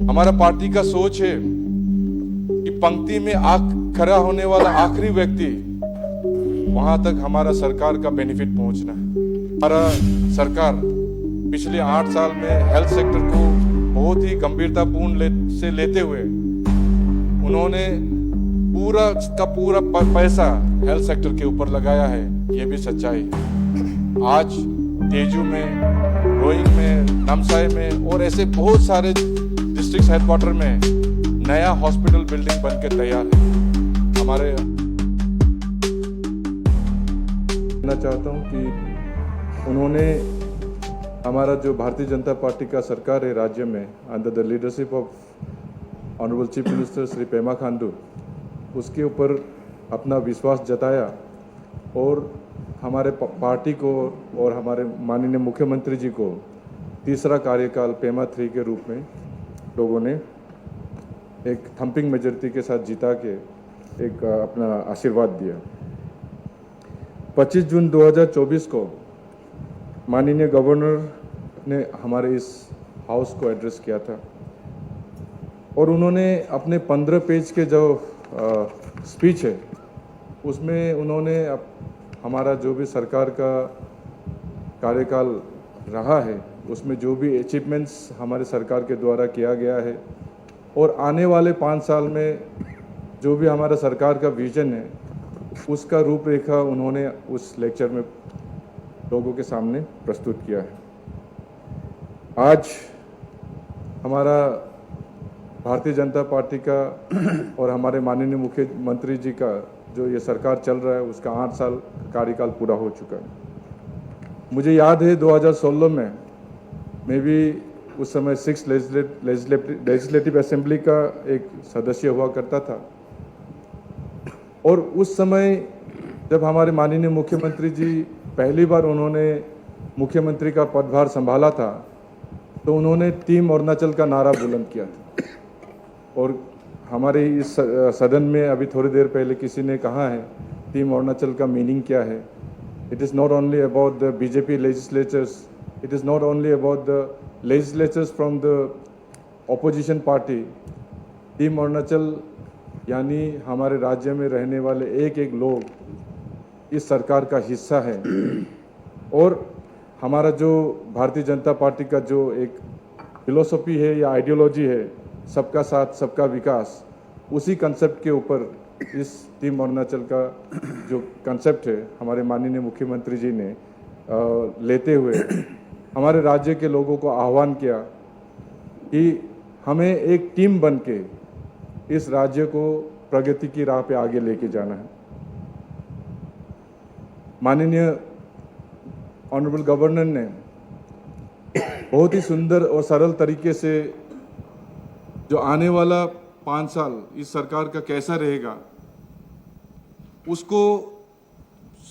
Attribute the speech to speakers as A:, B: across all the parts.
A: हमारा पार्टी का सोच है कि पंक्ति में खड़ा होने वाला आखिरी व्यक्ति, वहां तक हमारा सरकार का बेनिफिट पहुंचना है। हमारा सरकार पिछले 8 साल में हेल्थ सेक्टर को बहुत ही गंभीरतापूर्ण से लेते हुए उन्होंने पूरा का पूरा पैसा हेल्थ सेक्टर के ऊपर लगाया है। ये भी सच्चाई है। आज तेजू में, रोइंग में, नामसाई में और ऐसे बहुत सारे डिस्ट्रिक्ट हेडक्वार्टर में नया हॉस्पिटल बिल्डिंग बनकर तैयार है। हमारे कहना चाहता हूं कि उन्होंने हमारा जो भारतीय जनता पार्टी का सरकार है राज्य में, under the leadership of honourable chief minister Shri Pema Khandu, उसके ऊपर अपना विश्वास जताया और हमारे पार्टी को और हमारे माननीय मुख्यमंत्री जी को तीसरा कार्यकाल पेमा 3 के रूप में लोगों ने एक थंपिंग मेजॉरिटी के साथ जिता के एक अपना आशीर्वाद दिया। 25 जून 2024 को माननीय गवर्नर ने हमारे इस हाउस को एड्रेस किया था और उन्होंने अपने 15 पेज के जो स्पीच है उसमें उन्होंने हमारा जो भी सरकार का कार्यकाल रहा है उसमें जो भी अचीवमेंट्स हमारे सरकार के द्वारा किया गया है और आने वाले 5 साल में जो भी हमारा सरकार का विजन है उसका रूपरेखा उन्होंने उस लेक्चर में लोगों के सामने प्रस्तुत किया है। आज हमारा भारतीय जनता पार्टी का और हमारे माननीय मुख्यमंत्री जी का जो ये सरकार चल रहा है उसका 8 साल कार्यकाल पूरा हो चुका है। मुझे याद है 2016 में मैं भी उस समय 6 लेजिस्लेटिव असेंबली का एक सदस्य हुआ करता था और उस समय जब हमारे माननीय मुख्यमंत्री जी पहली बार उन्होंने मुख्यमंत्री का पदभार संभाला था तो उन्होंने टीम अरुणाचल का नारा बुलंद किया था और हमारे इस सदन में अभी थोड़ी देर पहले किसी ने कहा है टीम अरुणाचल का मीनिंग क्या है। It is not only about the BJP legislatures, it is not only about the legislatures from the opposition party. Team Arunachal यानी हमारे राज्य में रहने वाले एक एक लोग इस सरकार का हिस्सा है और हमारा जो भारतीय जनता पार्टी का जो एक फिलोसफी है या आइडियोलॉजी है, सबका साथ सबका विकास, उसी कंसेप्ट के ऊपर इस टीम अरुणाचल का जो कंसेप्ट है हमारे माननीय मुख्यमंत्री जी ने लेते हुए हमारे राज्य के लोगों को आह्वान किया कि हमें एक टीम बन के इस राज्य को प्रगति की राह पे आगे लेके जाना है। माननीय ऑनरेबल गवर्नर ने बहुत ही सुंदर और सरल तरीके से जो आने वाला 5 साल इस सरकार का कैसा रहेगा उसको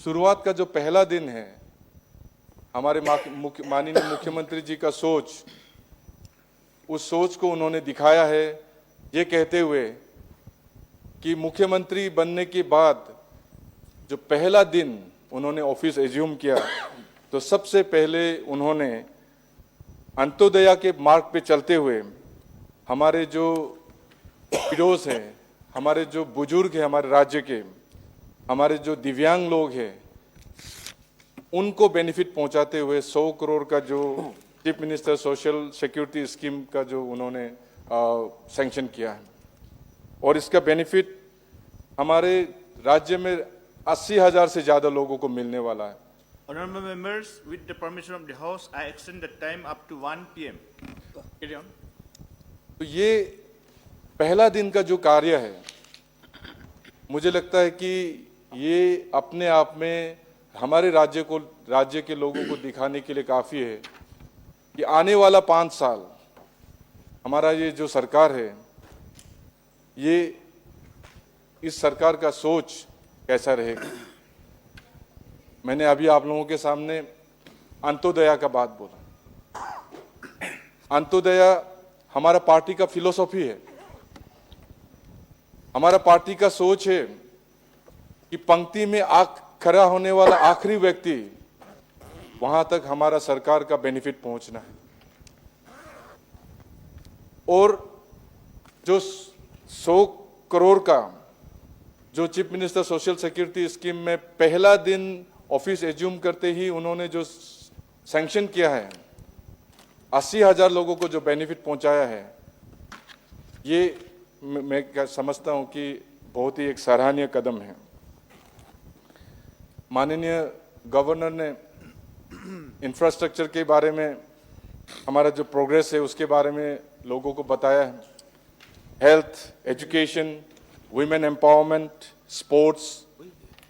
A: शुरुआत का जो पहला दिन है हमारे माननीय मुख्यमंत्री जी का सोच, उस सोच को उन्होंने दिखाया है ये कहते हुए कि मुख्यमंत्री बनने के बाद जो पहला दिन उन्होंने ऑफिस एज्यूम किया तो सबसे पहले उन्होंने अंत्योदया के मार्ग पे चलते हुए हमारे जो विडोज हैं, हमारे जो बुजुर्ग हैं हमारे राज्य के, हमारे जो दिव्यांग लोग हैं, उनको बेनिफिट पहुंचाते हुए 100 करोड़ का जो chief minister social security scheme का जो उन्होंने सैंक्शन किया है और इसका बेनिफिट हमारे राज्य में 80,000 से ज़्यादा लोगों को मिलने वाला है।
B: Honorable members, with the permission of the House, I extend the time up to 1 p.m. Carry on.
A: तो ये पहला दिन का जो कार्य है मुझे लगता है कि ये अपने आप में हमारे राज्य के लोगों को दिखाने के लिए काफ़ी है कि आने वाला 5 साल हमारा ये जो सरकार है ये इस सरकार का सोच कैसा रहेगा। मैंने अभी आप लोगों के सामने अंत्योदया का बात बोला। अंत्योदया हमारा पार्टी का फिलोसॉफी है, हमारा पार्टी का सोच है कि पंक्ति में खड़ा होने वाला आखिरी व्यक्ति, वहां तक हमारा सरकार का बेनिफिट पहुंचना है। और जो 100 करोड़ का जो chief minister social security scheme में पहला दिन ऑफिस एज्यूम करते ही उन्होंने जो सैंक्शन किया है, 80,000 लोगों को जो बेनिफिट पहुंचाया है, ये मैं समझता हूं कि बहुत ही एक सराहनीय कदम है। माननीय गवर्नर ने इंफ्रास्ट्रक्चर के बारे में, हमारा जो प्रोग्रेस है उसके बारे में लोगों को बताया है। Health, education, women empowerment, sports,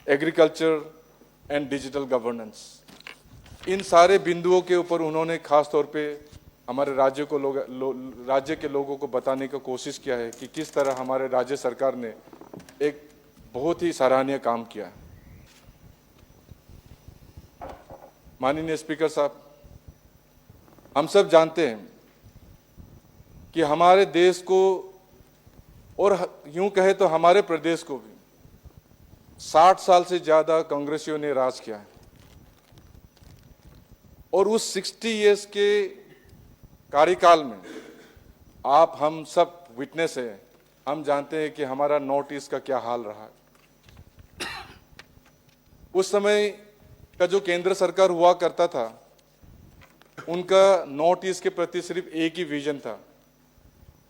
A: agriculture and digital governance, इन सारे बिंदुओं के ऊपर उन्होंने खास तौर पे हमारे राज्य के लोगों को बताने की कोशिश किया है कि किस तरह हमारे राज्य सरकार ने एक बहुत ही सराहनीय काम किया है। माननीय स्पीकर साहब, हम सब जानते हैं कि हमारे देश को और यूं कहे तो हमारे प्रदेश को भी 60 साल से ज्यादा कांग्रेसियों ने राज किया है और उस 60 इयर्स के कार्यकाल में आप हम सब विटनेस है। हम जानते हैं कि हमारा नॉर्थ ईस्ट का क्या हाल रहा है। उस समय का जो केंद्र सरकार हुआ करता था, उनका नॉर्थ ईस्ट के प्रति सिर्फ एक ही विजन था,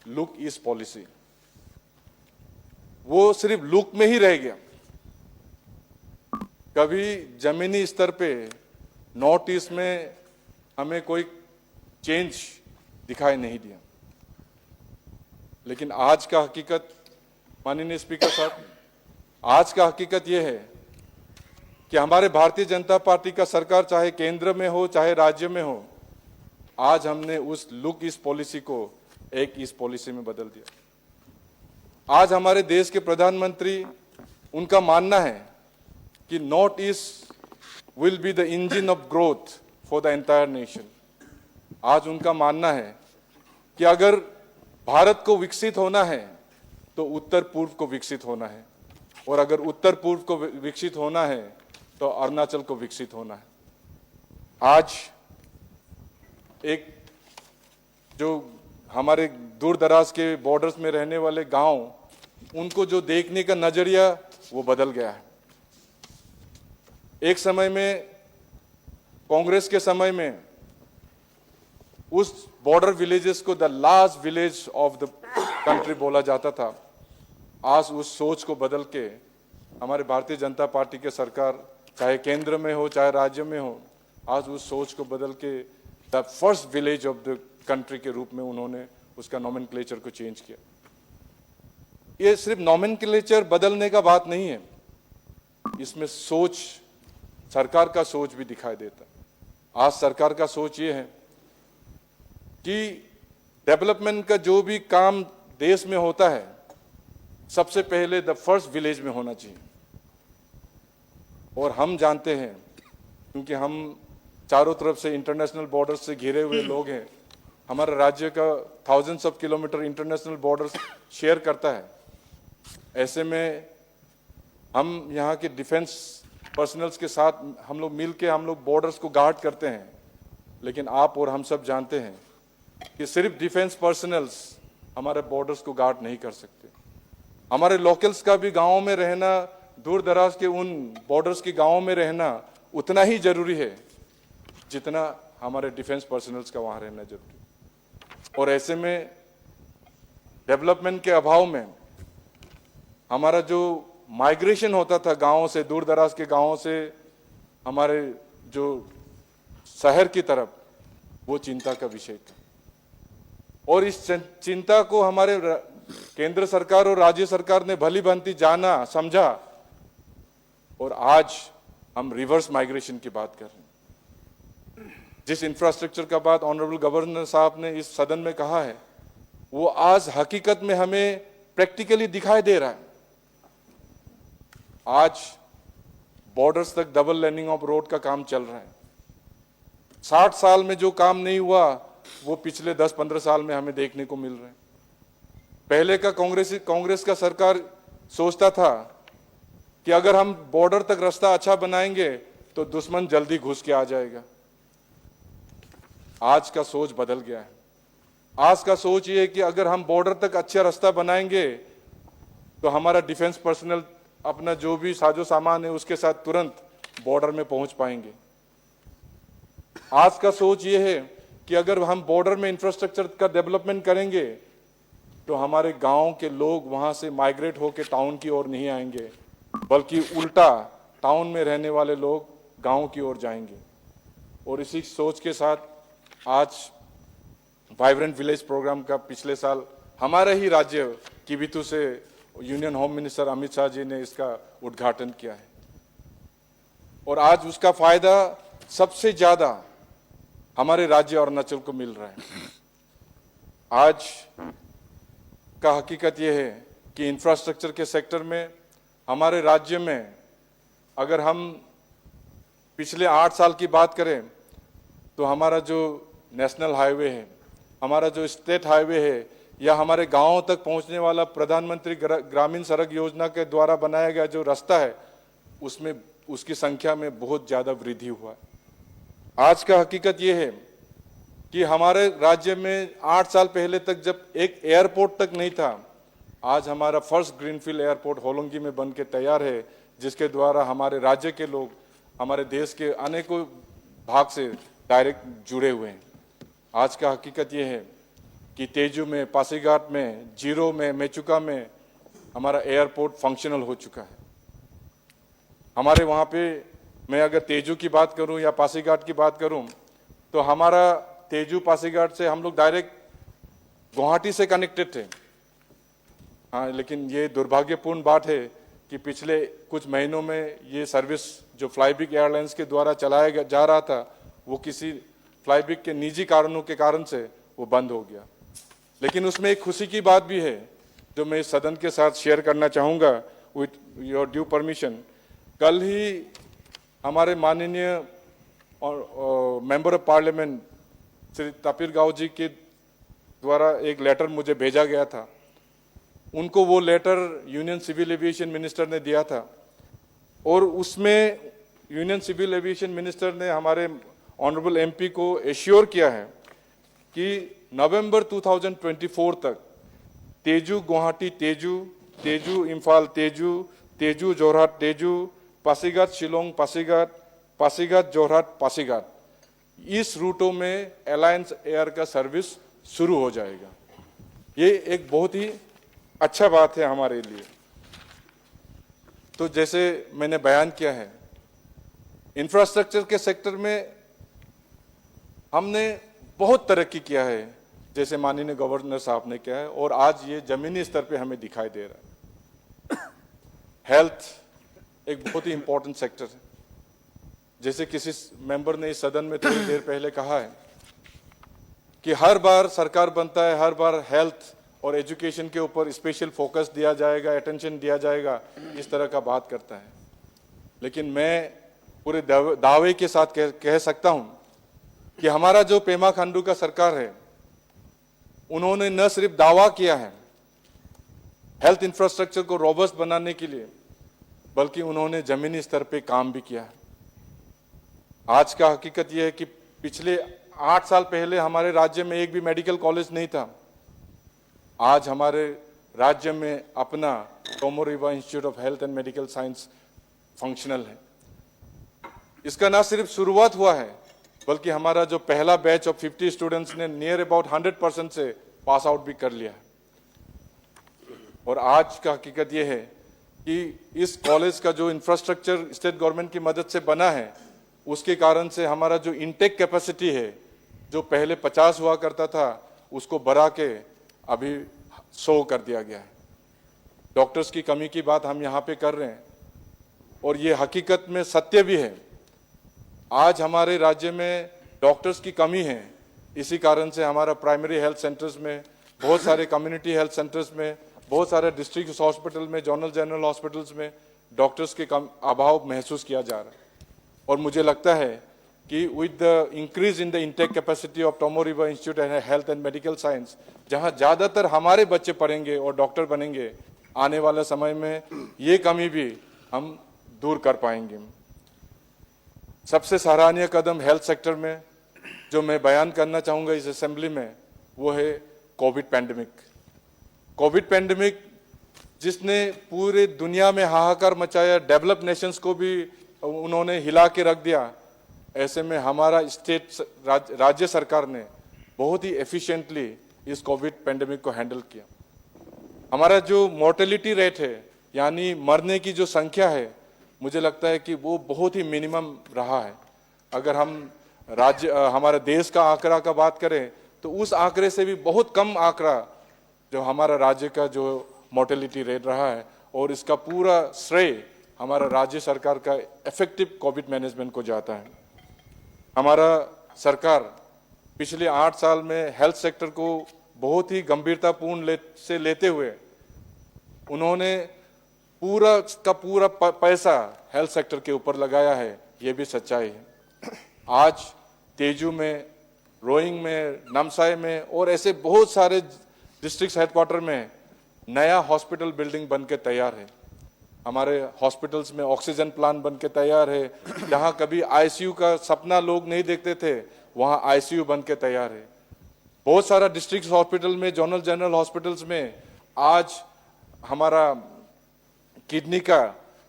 A: लुक ईस्ट पॉलिसी। वो सिर्फ लुक में ही रह गया, कभी जमीनी स्तर पे नॉर्थ ईस्ट में हमें कोई चेंज दिखाई नहीं दिया। लेकिन आज का हकीकत, माननीय स्पीकर साहब, आज का हकीकत यह है कि हमारे भारतीय जनता पार्टी का सरकार चाहे केंद्र में हो चाहे राज्य में हो, आज हमने उस लुक ईस्ट पॉलिसी को एक ईस्ट पॉलिसी में बदल दिया। आज हमारे देश के प्रधानमंत्री, उनका मानना है कि north east will be the engine of growth for the entire nation. आज उनका मानना है कि अगर भारत को विकसित होना है तो उत्तर पूर्व को विकसित होना है, और अगर उत्तर पूर्व को विकसित होना है तो अरुणाचल को विकसित होना है। आज एक जो हमारे दूर दराज के बॉर्डर्स में रहने वाले गांव, उनको जो देखने का नजरिया वो बदल गया है। एक समय में, कांग्रेस के समय में, उस बॉर्डर विलेजेस को the last village of the country बोला जाता था। आज उस सोच को बदल के हमारे भारतीय जनता पार्टी के सरकार, चाहे केंद्र में हो चाहे राज्य में हो, आज उस सोच को बदल के the first village of the country के रूप में उन्होंने उसका नॉमेनक्लेचर को चेंज किया। ये सिर्फ नॉमेनक्लेचर बदलने का बात नहीं है, इसमें सोच, सरकार का सोच भी दिखाई देता है। आज सरकार का सोच ये है कि डेवलपमेंट का जो भी काम देश में होता है, सबसे पहले द फर्स्ट विलेज में होना चाहिए। और हम जानते हैं, क्योंकि हम चारों तरफ से इंटरनेशनल बॉर्डर से घिरे हुए लोग हैं, हमारा राज्य का thousands of kilometre international border share करता है। ऐसे में हम यहाँ के डिफेंस पर्सनल्स के साथ हम लोग मिलके हम लोग बॉर्डर्स को गार्ड करते हैं, लेकिन आप और हम सब जानते हैं कि सिर्फ डिफेंस पर्सनल्स हमारे बॉर्डर्स को गार्ड नहीं कर सकते। हमारे लोकल्स का भी गाँव में रहना, दूर दराज के उन बॉर्डर्स के गाँव में रहना उतना ही जरूरी है जितना हमारे डिफेंस पर्सनल्स का वहाँ रहना जरूरी है। और ऐसे में डेवलपमेंट के अभाव में हमारा जो माइग्रेशन होता था गांवों से, दूर दराज के गांवों से हमारे जो शहर की तरफ, वो चिंता का विषय था। और इस चिंता को हमारे केंद्र सरकार और राज्य सरकार ने भली भांति जाना, समझा, और आज हम रिवर्स माइग्रेशन की बात कर रहे हैं। जिस इंफ्रास्ट्रक्चर का बात ऑनरेबल गवर्नर साहब ने इस सदन में कहा है, वो आज हकीकत में हमें प्रैक्टिकली दिखाई दे रहा है। आज बॉर्डर्स तक डबल लेनिंग ऑफ रोड का काम चल रहा है। 60 साल में जो काम नहीं हुआ, वो पिछले 10-15 साल में हमें देखने को मिल रहा है। पहले का कांग्रेस का सरकार सोचता था कि अगर हम बॉर्डर तक रास्ता अच्छा बनाएंगे तो दुश्मन जल्दी घुस के आ जाएगा। आज का सोच बदल गया है। आज का सोच ये है कि अगर हम बॉर्डर तक अच्छा रास्ता बनाएंगे तो हमारा डिफेंस पर्सनल अपना जो भी साजो सामान है उसके साथ तुरंत बॉर्डर में पहुंच पाएंगे। आज का सोच ये है कि अगर हम बॉर्डर में इंफ्रास्ट्रक्चर का डेवलपमेंट करेंगे तो हमारे गांव के लोग वहां से माइग्रेट होकर टाउन की ओर नहीं आएंगे, बल्कि उल्टा टाउन में रहने वाले लोग गांव की ओर जाएंगे। और इसी सोच के साथ आज वाइब्रेंट विलेज प्रोग्राम का पिछले साल हमारे ही राज्य किबिथु से union home minister Amit Shah ji ने इसका उद्घाटन किया है और आज उसका फायदा सबसे ज्यादा हमारे राज्य अरुणाचल को मिल रहा है। आज का हकीकत यह है कि इंफ्रास्ट्रक्चर के सेक्टर में हमारे राज्य में अगर हम पिछले 8 साल की बात करें तो हमारा जो नेशनल हाईवे है, हमारा जो स्टेट हाईवे है या हमारे गांवों तक पहुंचने वाला प्रधानमंत्री ग्रामीण सड़क योजना के द्वारा बनाया गया जो रास्ता है उसमें उसकी संख्या में बहुत ज्यादा वृद्धि हुआ है। आज का हकीकत यह है कि हमारे राज्य में 8 साल पहले तक जब एक एयरपोर्ट तक नहीं था, आज हमारा फर्स्ट ग्रीनफील्ड एयरपोर्ट होलोंगी में बन के तैयार है, जिसके द्वारा हमारे राज्य के लोग हमारे देश के अनेकों भाग से डायरेक्ट जुड़े हुए हैं। आज का हकीकत यह है कि तेजू में, पासीघाट में, जीरो में, मेचुका में हमारा एयरपोर्ट फंक्शनल हो चुका है। हमारे वहाँ पे मैं अगर तेजू की बात करूं या पासीघाट की बात करूं तो हमारा तेजू पासीघाट से हम लोग डायरेक्ट गुवाहाटी से कनेक्टेड थे। हाँ, लेकिन ये दुर्भाग्यपूर्ण बात है कि पिछले कुछ महीनों में ये सर्विस जो फ्लाईबिग एयरलाइंस के द्वारा चलाया जा रहा था वो किसी फ्लाईबिग के निजी कारणों के कारण से वो बंद हो गया। लेकिन उसमें एक खुशी की बात भी है जो मैं इस सदन के साथ शेयर करना चाहूँगा विथ योर ड्यू परमिशन। कल ही हमारे माननीय member of parliament Shri Tapir Gao ji के द्वारा एक लेटर मुझे भेजा गया था। उनको वो letter union civil aviation minister ने दिया था और उसमें यूनियन सिविल एविएशन मिनिस्टर ने हमारे ऑनरेबल एमपी को एश्योर किया है कि नवंबर 2024 तक तेजू गुवाहाटी तेजू, तेजू इम्फाल तेजू, तेजू जोरहाट तेजू, पासीघाट शिलोंग पासीघाट, पासीघाट जोरहाट पासीघाट, इस रूटों में अलायंस एयर का सर्विस शुरू हो जाएगा। ये एक बहुत ही अच्छा बात है हमारे लिए। तो जैसे मैंने बयान किया है, इंफ्रास्ट्रक्चर के सेक्टर में हमने बहुत तरक्की किया है, जैसे माननीय गवर्नर साहब ने किया है, और आज ये जमीनी स्तर पे हमें दिखाई दे रहा है। हेल्थ एक बहुत ही इंपॉर्टेंट सेक्टर है। जैसे किसी मेंबर ने इस सदन में थोड़ी देर पहले कहा है कि हर बार सरकार बनता है, हर बार हेल्थ और एजुकेशन के ऊपर स्पेशल फोकस दिया जाएगा, अटेंशन दिया जाएगा, इस तरह का बात करता है। लेकिन मैं पूरे दावे के साथ कह सकता हूं कि हमारा जो पेमा खांडू का सरकार है, उन्होंने न सिर्फ दावा किया है हेल्थ इंफ्रास्ट्रक्चर को रोबस्ट बनाने के लिए, बल्कि उन्होंने जमीनी स्तर पे काम भी किया है। आज का हकीकत यह है कि पिछले 8 साल पहले हमारे राज्य में एक भी मेडिकल कॉलेज नहीं था। आज हमारे राज्य में अपना Tomo Riba institute of health and medical science functional है। इसका ना सिर्फ शुरुआत हुआ है, बल्कि हमारा जो पहला बैच ऑफ 50 स्टूडेंट्स ने नियर अबाउट 100% से पास आउट भी कर लिया है। और आज का हकीकत यह है कि इस कॉलेज का जो इंफ्रास्ट्रक्चर स्टेट गवर्नमेंट की मदद से बना है, उसके कारण से हमारा जो इनटेक कैपेसिटी है, जो पहले 50 हुआ करता था, उसको बढ़ा के अभी 100 कर दिया गया है। डॉक्टर्स की कमी की बात हम यहाँ पे कर रहे हैं और ये हकीकत में सत्य भी है। आज हमारे राज्य में डॉक्टर्स की कमी है, इसी कारण से हमारा प्राइमरी हेल्थ सेंटर्स में, बहुत सारे कम्युनिटी हेल्थ सेंटर्स में, बहुत सारे डिस्ट्रिक्ट हॉस्पिटल में, जोनल जनरल हॉस्पिटल्स में डॉक्टर्स के अभाव महसूस किया जा रहा है। और मुझे लगता है कि with the increase in the intake capacity of Tomo Riba institute and health and medical science, जहां ज्यादातर हमारे बच्चे पढ़ेंगे और डॉक्टर बनेंगे, आने वाले समय में ये कमी भी हम दूर कर पाएंगे। सबसे सराहनीय कदम हेल्थ सेक्टर में जो मैं बयान करना चाहूंगा इस असेंबली में, वो है कोविड पैंडेमिक। कोविड पैंडेमिक जिसने पूरे दुनिया में हाहाकार मचाया, डेवलप नेशंस को भी उन्होंने हिला के रख दिया। ऐसे में हमारा राज्य सरकार ने बहुत ही एफिशिएंटली इस कोविड पैंडेमिक को हैंडल किया। हमारा जो मोर्टेलिटी रेट है, यानी मरने की जो संख्या है, मुझे लगता है कि वो बहुत ही मिनिमम रहा है। अगर हम हमारे देश का आंकड़ा का बात करें तो उस आंकड़े से भी बहुत कम आंकड़ा जो हमारा राज्य का जो मोर्टेलिटी रेट रहा है, और इसका पूरा श्रेय हमारा राज्य सरकार का इफेक्टिव कोविड मैनेजमेंट को जाता है। हमारा सरकार पिछले 8 साल में हेल्थ सेक्टर को बहुत ही गंभीरतापूर्ण से लेते हुए उन्होंने पूरा का पूरा पैसा हेल्थ सेक्टर के ऊपर लगाया है, ये भी सच्चाई है। आज तेजू में, रोइंग में, नामसाई में और ऐसे बहुत सारे डिस्ट्रिक्ट हेडक्वार्टर में नया हॉस्पिटल बिल्डिंग बन के तैयार है। हमारे हॉस्पिटल्स में ऑक्सीजन प्लांट बन के तैयार है। जहां कभी आईसीयू का सपना लोग नहीं देखते थे, वहां आईसीयू बन के तैयार है। बहुत सारा डिस्ट्रिक्ट हॉस्पिटल में, जोनल जनरल हॉस्पिटल्स में आज हमारा किडनी का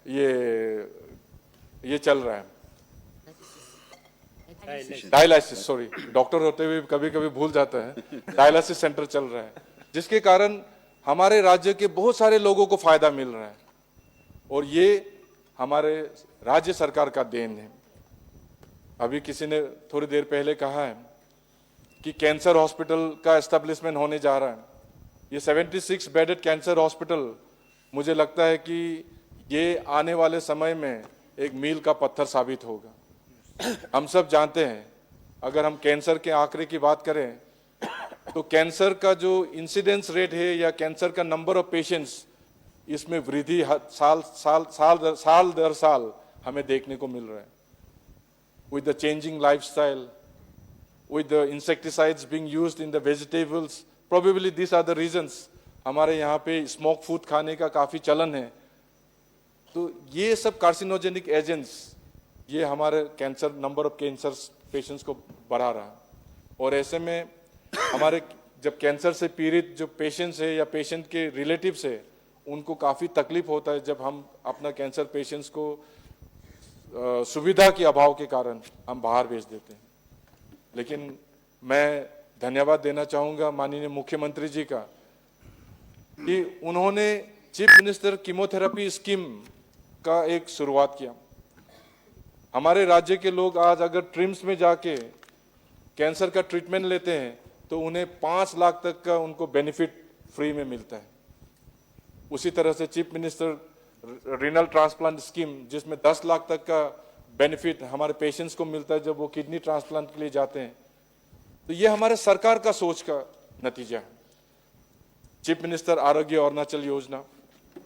A: ये चल रहा है, डायलिसिस, सॉरी, डॉक्टर होते हुए कभी कभी भूल जाता है, डायलिसिस सेंटर चल रहा है, जिसके कारण हमारे राज्य के बहुत सारे लोगों को फायदा मिल रहा है। और ये हमारे राज्य सरकार का देन है। अभी किसी ने थोड़ी देर पहले कहा है कि कैंसर हॉस्पिटल का एस्टेब्लिशमेंट होने जा रहा है। ये 76 बेडेड कैंसर हॉस्पिटल, मुझे लगता है कि ये आने वाले समय में एक मील का पत्थर साबित होगा। हम सब जानते हैं, अगर हम कैंसर के आंकड़े की बात करें तो कैंसर का जो इंसिडेंस रेट है या कैंसर का नंबर ऑफ पेशेंट्स, इसमें वृद्धि साल दर साल हमें देखने को मिल रहा है। With the changing lifestyle, with the insecticides being used in the vegetables, probably these are the reasons। हमारे यहाँ पे स्मोक फूड खाने का काफी चलन है। तो ये सब कार्सिनोजेनिक एजेंट्स, ये हमारे cancer, number of cancer patients को बढ़ा रहा है। और ऐसे में हमारे जब कैंसर से पीड़ित जो पेशेंट्स है या पेशेंट के रिलेटिव्स है, उनको काफी तकलीफ होता है जब हम अपना कैंसर पेशेंट्स को सुविधा के अभाव के कारण हम बाहर भेज देते हैं। लेकिन मैं धन्यवाद देना चाहूंगा माननीय मुख्यमंत्री जी का कि उन्होंने चीफ मिनिस्टर कीमोथेरेपी स्कीम का एक शुरुआत किया। हमारे राज्य के लोग आज अगर ट्रिम्स में जाके कैंसर का ट्रीटमेंट लेते हैं तो उन्हें 5 लाख तक का उनको बेनिफिट फ्री में मिलता है। उसी तरह से chief minister renal transplant scheme, जिसमें 10 लाख तक का बेनिफिट हमारे पेशेंट्स को मिलता है जब वो किडनी ट्रांसप्लांट के लिए जाते हैं। तो ये हमारे सरकार का सोच का नतीजा है। चीफ मिनिस्टर आरोग्य अरुणाचल योजना,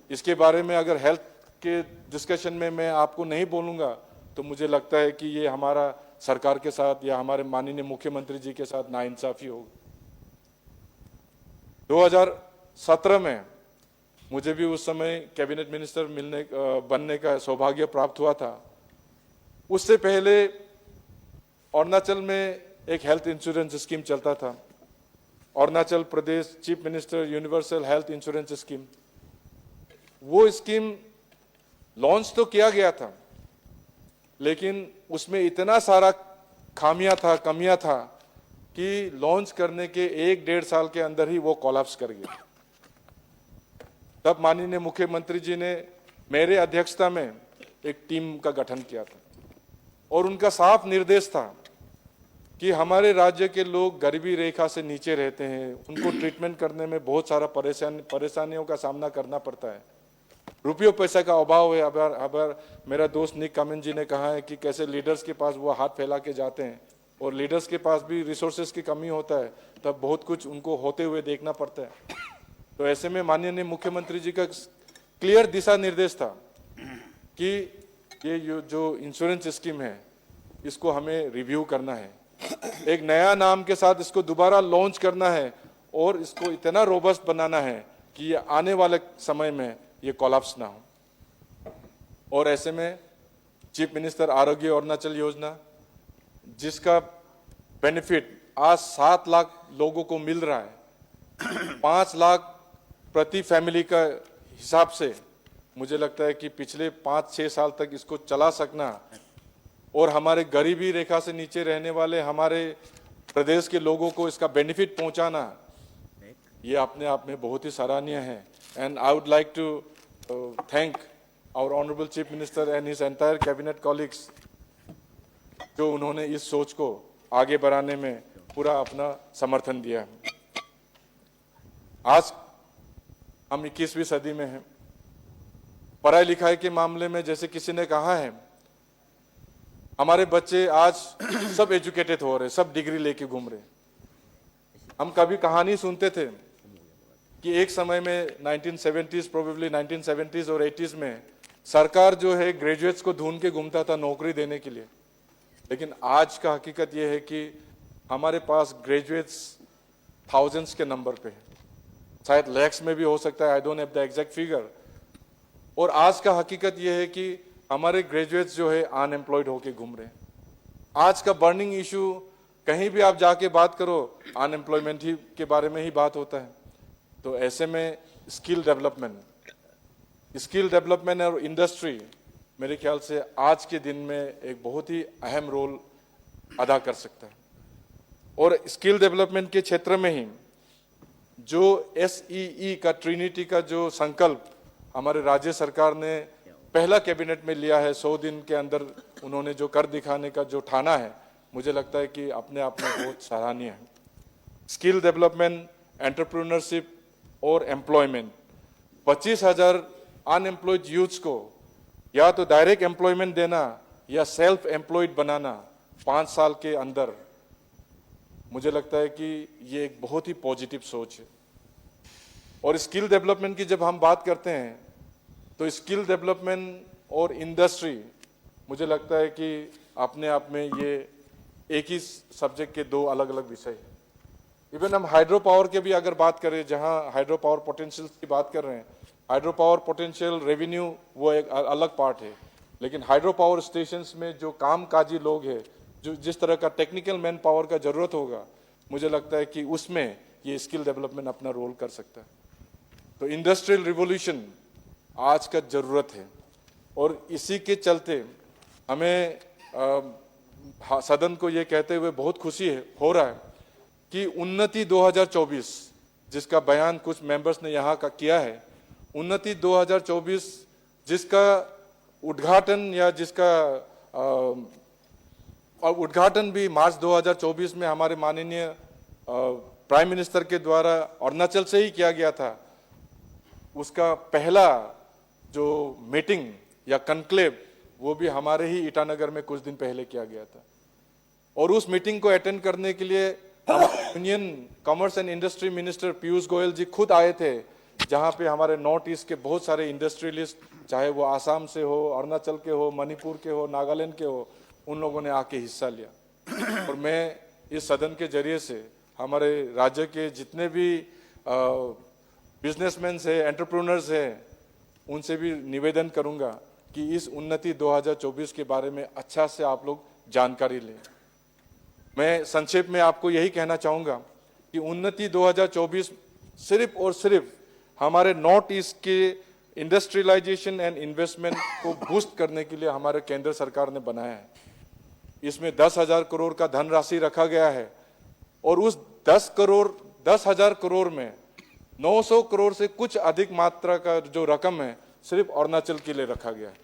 A: इसके बारे में अगर हेल्थ के डिस्कशन में मैं आपको नहीं बोलूंगा तो मुझे लगता है कि ये हमारा सरकार के साथ या हमारे माननीय मुख्यमंत्री जी के साथ नाइंसाफी होगी। 2017 में मुझे भी उस समय कैबिनेट मिनिस्टर बनने का सौभाग्य प्राप्त हुआ था। उससे पहले अरुणाचल में एक हेल्थ इंश्योरेंस स्कीम चलता था, Arunachal Pradesh chief minister universal health insurance scheme. वो स्कीम लॉन्च तो किया गया था, लेकिन उसमें इतना सारा कमियां था कि लॉन्च करने के 1-1.5 साल के अंदर ही वो कोलैप्स कर गया। तब माननीय मुख्यमंत्री जी ने मेरे अध्यक्षता में एक टीम का गठन किया था और उनका साफ निर्देश था कि हमारे राज्य के लोग गरीबी रेखा से नीचे रहते हैं, उनको ट्रीटमेंट करने में बहुत सारा परेशानियों का सामना करना पड़ता है, रुपयों पैसे का अभाव है। अब मेरा दोस्त निक कामिन जी ने कहा है कि कैसे लीडर्स के पास वो हाथ फैला के जाते हैं और लीडर्स के पास भी रिसोर्सेज की कमी होता है, तब बहुत कुछ उनको होते हुए देखना पड़ता है। तो ऐसे में माननीय मुख्यमंत्री जी का क्लियर दिशा निर्देश था कि ये जो इंश्योरेंस स्कीम है इसको हमें रिव्यू करना है, एक नया नाम के साथ इसको दोबारा लॉन्च करना है और इसको इतना रोबस्ट बनाना है कि ये आने वाले समय में ये कोलैप्स ना हो। और ऐसे में चीफ मिनिस्टर आरोग्य अरुणाचल योजना, जिसका बेनिफिट आज 7 लाख लोगों को मिल रहा है, 5 लाख प्रति फैमिली का हिसाब से मुझे लगता है कि पिछले 5-6 साल तक इसको चला सकना और हमारे गरीबी रेखा से नीचे रहने वाले हमारे प्रदेश के लोगों को इसका बेनिफिट पहुंचाना, ये अपने आप में बहुत ही सराहनीय है। And I would like to thank our honourable chief minister and his entire cabinet colleagues, जो उन्होंने इस सोच को आगे बढ़ाने में पूरा अपना समर्थन दिया है। आज हम 21वीं सदी में हैं। पढ़ाई लिखाई के मामले में जैसे किसी ने कहा है, हमारे बच्चे आज सब एजुकेटेड हो रहे, सब डिग्री लेके घूम रहे। हम कभी कहानी सुनते थे कि एक समय में 1970s, प्रोबेबली 1970s और 80s में सरकार जो है ग्रेजुएट्स को ढूंढ के घूमता था नौकरी देने के लिए। लेकिन आज का हकीकत यह है कि हमारे पास ग्रेजुएट्स थाउजेंड्स के नंबर पे है, शायद लैक्स में भी हो सकता है, I don't have the exact figure. और आज का हकीकत यह है कि हमारे ग्रेजुएट्स जो है अनएम्प्लॉयड होके घूम रहे हैं। आज का बर्निंग इशू, कहीं भी आप जाके बात करो अनएम्प्लॉयमेंट ही के बारे में ही बात होता है। तो ऐसे में स्किल डेवलपमेंट और इंडस्ट्री मेरे ख्याल से आज के दिन में एक बहुत ही अहम रोल अदा कर सकता है। और स्किल डेवलपमेंट के क्षेत्र में ही जो SEE का, ट्रिनिटी का जो संकल्प हमारे राज्य सरकार ने पहला कैबिनेट में लिया है, 100 दिन के अंदर उन्होंने जो कर दिखाने का जो ठाना है, मुझे लगता है कि अपने आप में बहुत सराहनीय है। स्किल डेवलपमेंट, एंटरप्रेन्योरशिप और एम्प्लॉयमेंट, 25,000 अनएम्प्लॉयड यूथ्स को या तो डायरेक्ट एम्प्लॉयमेंट देना या सेल्फ एम्प्लॉयड बनाना 5 साल के अंदर, मुझे लगता है कि ये एक बहुत ही पॉजिटिव सोच है। और स्किल डेवलपमेंट की जब हम बात करते हैं तो स्किल डेवलपमेंट और इंडस्ट्री, मुझे लगता है कि अपने आप में ये एक ही सब्जेक्ट के दो अलग अलग विषय हैं। इवन हम हाइड्रो पावर के भी अगर बात करें, जहां हाइड्रो पावर पोटेंशियल की बात कर रहे हैं, हाइड्रो पावर पोटेंशियल रेवेन्यू वो एक अलग पार्ट है, लेकिन हाइड्रो पावर स्टेशंस में जो कामकाजी लोग हैं, जो जिस तरह का टेक्निकल मैन पावर का जरूरत होगा, मुझे लगता है कि उसमें ये स्किल डेवलपमेंट अपना रोल कर सकता है। तो इंडस्ट्रियल रिवोल्यूशन आज का जरूरत है और इसी के चलते हमें सदन को ये कहते हुए बहुत खुशी हो रहा है कि उन्नति 2024, जिसका बयान कुछ मेंबर्स ने यहाँ का किया है, उन्नति 2024 जिसका उद्घाटन या जिसका उद्घाटन भी मार्च 2024 में हमारे माननीय प्राइम मिनिस्टर के द्वारा अरुणाचल से ही किया गया था। उसका पहला जो मीटिंग या कनक्लेव वो भी हमारे ही ईटानगर में कुछ दिन पहले किया गया था। और उस मीटिंग को अटेंड करने के लिए union commerce and industry minister Piyush Goyal ji खुद आए थे, जहां पे हमारे नॉर्थ ईस्ट के बहुत सारे इंडस्ट्रियलिस्ट, चाहे वो आसाम से हो, अरुणाचल के हो, मणिपुर के हो, नागालैंड के हो, उन लोगों ने आके हिस्सा लिया। और मैं इस सदन के जरिए से हमारे राज्य के जितने भी बिजनेसमैन है, एंटरप्रेन्योर्स हैं, उनसे भी निवेदन करूंगा कि इस उन्नति 2024 के बारे में अच्छा से आप लोग जानकारी लें। मैं संक्षेप में आपको यही कहना चाहूंगा कि उन्नति 2024 सिर्फ और सिर्फ हमारे नॉर्थ ईस्ट के इंडस्ट्रियलाइजेशन एंड इन्वेस्टमेंट को बूस्ट करने के लिए हमारे केंद्र सरकार ने बनाया है। इसमें 10,000 करोड़ का धनराशि रखा गया है और उस 10,000 करोड़ में 900 करोड़ से कुछ अधिक मात्रा का जो रकम है सिर्फ अरुणाचल के लिए रखा गया है।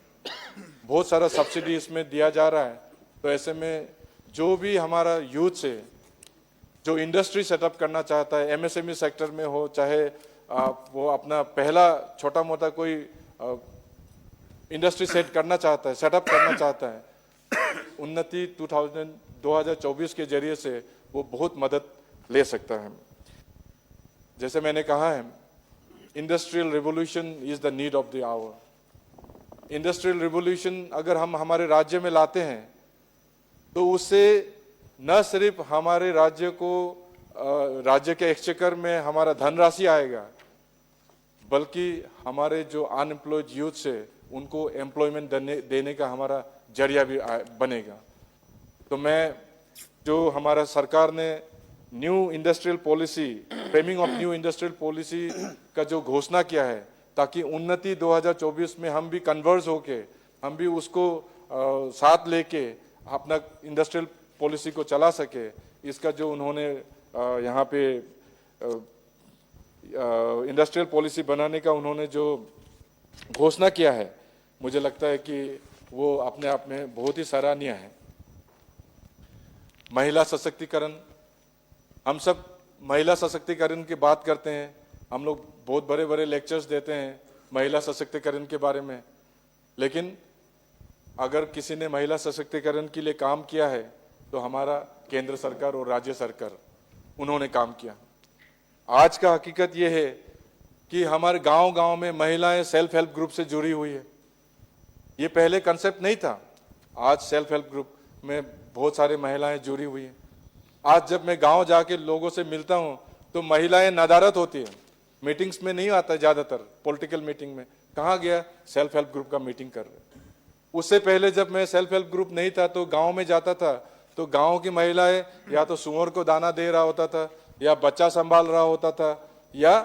A: बहुत सारा सब्सिडी इसमें दिया जा रहा है। तो ऐसे में जो भी हमारा यूथ है जो इंडस्ट्री सेटअप करना चाहता है, MSME सेक्टर में हो, चाहे वो अपना पहला छोटा मोटा कोई इंडस्ट्री सेटअप करना चाहता है, उन्नति 2024 के जरिए से वो बहुत मदद ले सकता है। जैसे मैंने कहा है, industrial revolution is the need of the hour. Industrial revolution अगर हम हमारे राज्य में लाते हैं तो उससे न सिर्फ हमारे राज्य को राज्य के एक्सचेकर में हमारा धनराशि आएगा, बल्कि हमारे जो अनएम्प्लॉयड यूथ है उनको एम्प्लॉयमेंट देने का हमारा जरिया भी बनेगा। तो मैं जो हमारा सरकार ने new industrial policy, framing of new industrial policy का जो घोषणा किया है, ताकि उन्नति 2024 में हम भी कन्वर्ज होके, हम भी उसको साथ लेके अपना इंडस्ट्रियल पॉलिसी को चला सके, इसका जो उन्होंने यहाँ पे इंडस्ट्रियल पॉलिसी बनाने का उन्होंने जो घोषणा किया है, मुझे लगता है कि वो अपने आप में बहुत ही सराहनीय है। महिला सशक्तिकरण, हम सब महिला सशक्तिकरण की बात करते हैं, हम लोग बहुत बड़े बड़े लेक्चर्स देते हैं महिला सशक्तिकरण के बारे में, लेकिन अगर किसी ने महिला सशक्तिकरण के लिए काम किया है तो हमारा केंद्र सरकार और राज्य सरकार उन्होंने काम किया। आज का हकीकत ये है कि हमारे गांव-गांव में महिलाएं सेल्फ हेल्प ग्रुप से जुड़ी हुई है। ये पहले कंसेप्ट नहीं था, आज सेल्फ हेल्प ग्रुप में बहुत सारे महिलाएं जुड़ी हुई हैं। आज जब मैं गांव जाके लोगों से मिलता हूं तो महिलाएं नदारत होती है, मीटिंग्स में नहीं आता, ज़्यादातर पॉलिटिकल मीटिंग में कहाँ गया, सेल्फ हेल्प ग्रुप का मीटिंग कर रहे। उससे पहले जब मैं सेल्फ हेल्प ग्रुप नहीं था तो गांव में जाता था तो गांव की महिलाएं या तो सुअर को दाना दे रहा होता था, या बच्चा संभाल रहा होता था, या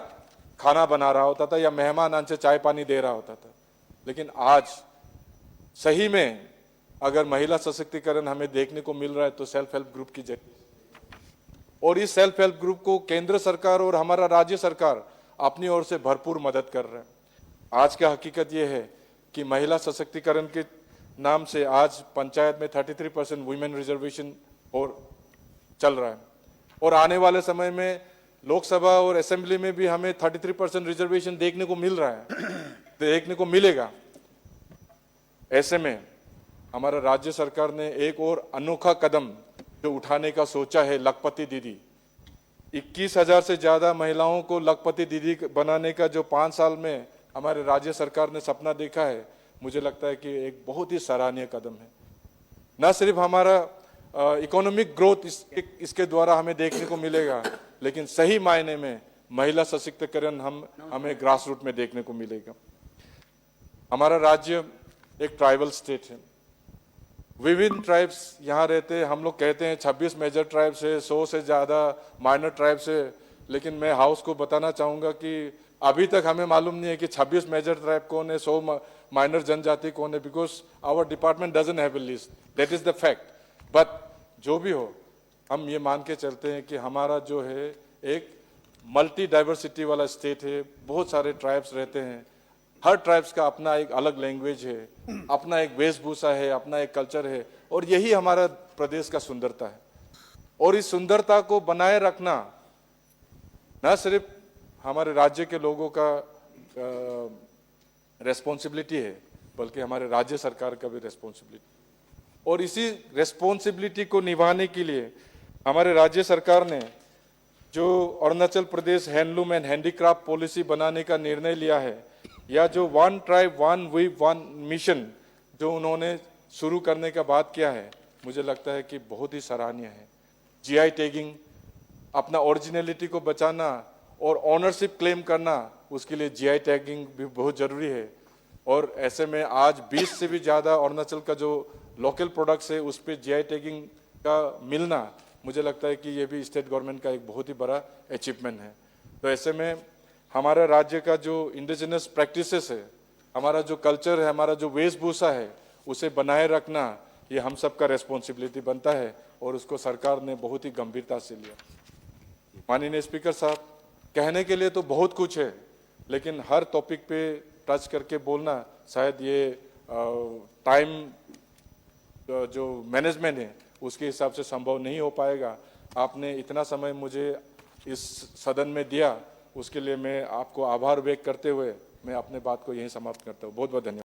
A: खाना बना रहा होता था, या मेहमान आने से चाय पानी दे रहा होता था। लेकिन आज सही में अगर महिला सशक्तिकरण हमें देखने को मिल रहा है तो सेल्फ हेल्प ग्रुप की जरिए, और इस सेल्फ हेल्प ग्रुप को केंद्र सरकार और हमारा राज्य सरकार अपनी ओर से भरपूर मदद कर रहे हैं। आज का हकीकत यह है कि महिला सशक्तिकरण के नाम से आज पंचायत में 33% वुमेन रिजर्वेशन और चल रहा है, और आने वाले समय में लोकसभा और असेंबली में भी हमें 33% रिजर्वेशन देखने को मिल रहा है, देखने को मिलेगा। ऐसे में हमारा राज्य सरकार ने एक और अनोखा कदम जो उठाने का सोचा है, लखपति दीदी। 21,000 से ज्यादा महिलाओं को लखपति दीदी बनाने का जो 5 साल में हमारे राज्य सरकार ने सपना देखा है, मुझे लगता है कि एक बहुत ही सराहनीय कदम है। न सिर्फ हमारा इकोनॉमिक ग्रोथ इसके द्वारा हमें देखने को मिलेगा, लेकिन सही मायने में महिला सशक्तिकरण हमें ग्रास रूट में देखने को मिलेगा। हमारा राज्य एक ट्राइबल स्टेट है, विभिन्न ट्राइब्स यहाँ रहते हैं। हम लोग कहते हैं 26 मेजर ट्राइब्स है, 100 से ज़्यादा माइनर ट्राइब्स है, लेकिन मैं हाउस को बताना चाहूँगा कि अभी तक हमें मालूम नहीं है कि 26 मेजर ट्राइब कौन है, 100 माइनर जनजाति कौन है, because our department doesn't have a list, that is the fact. But जो भी हो, हम ये मान के चलते हैं कि हमारा जो है एक मल्टी डाइवर्सिटी वाला स्टेट है, बहुत सारे ट्राइब्स रहते हैं, हर ट्राइब्स का अपना एक अलग लैंग्वेज है, अपना एक वेशभूषा है, अपना एक कल्चर है, और यही हमारा प्रदेश का सुंदरता है। और इस सुंदरता को बनाए रखना न सिर्फ हमारे राज्य के लोगों का रेस्पॉन्सिबिलिटी है, बल्कि हमारे राज्य सरकार का भी रेस्पॉन्सिबिलिटी। और इसी रेस्पॉन्सिबिलिटी को निभाने के लिए हमारे राज्य सरकार ने जो Arunachal Pradesh handloom and handicraft policy बनाने का निर्णय लिया है, या जो one tribe one weave one mission जो उन्होंने शुरू करने का बात किया है, मुझे लगता है कि बहुत ही सराहनीय है। जीआई टैगिंग, अपना ओरिजिनलिटी को बचाना और ऑनरशिप क्लेम करना, उसके लिए जीआई टैगिंग भी बहुत ज़रूरी है। और ऐसे में आज 20 से भी ज़्यादा अरुणाचल का जो लोकल प्रोडक्ट्स है उस पर जीआई टैगिंग का मिलना, मुझे लगता है कि ये भी स्टेट गवर्नमेंट का एक बहुत ही बड़ा अचीवमेंट है। तो ऐसे में हमारा राज्य का जो इंडिजिनस प्रैक्टिसेस है, हमारा जो कल्चर है, हमारा जो वेशभूषा है, उसे बनाए रखना ये हम सबका रेस्पॉन्सिबिलिटी बनता है, और उसको सरकार ने बहुत ही गंभीरता से लिया। माननीय स्पीकर साहब, कहने के लिए तो बहुत कुछ है, लेकिन हर टॉपिक पे टच करके बोलना शायद ये टाइम जो मैनेजमेंट है उसके हिसाब से संभव नहीं हो पाएगा। आपने इतना समय मुझे इस सदन में दिया, उसके लिए मैं आपको आभार व्यक्त करते हुए मैं अपने बात को यहीं समाप्त करता हूँ। बहुत बहुत धन्यवाद।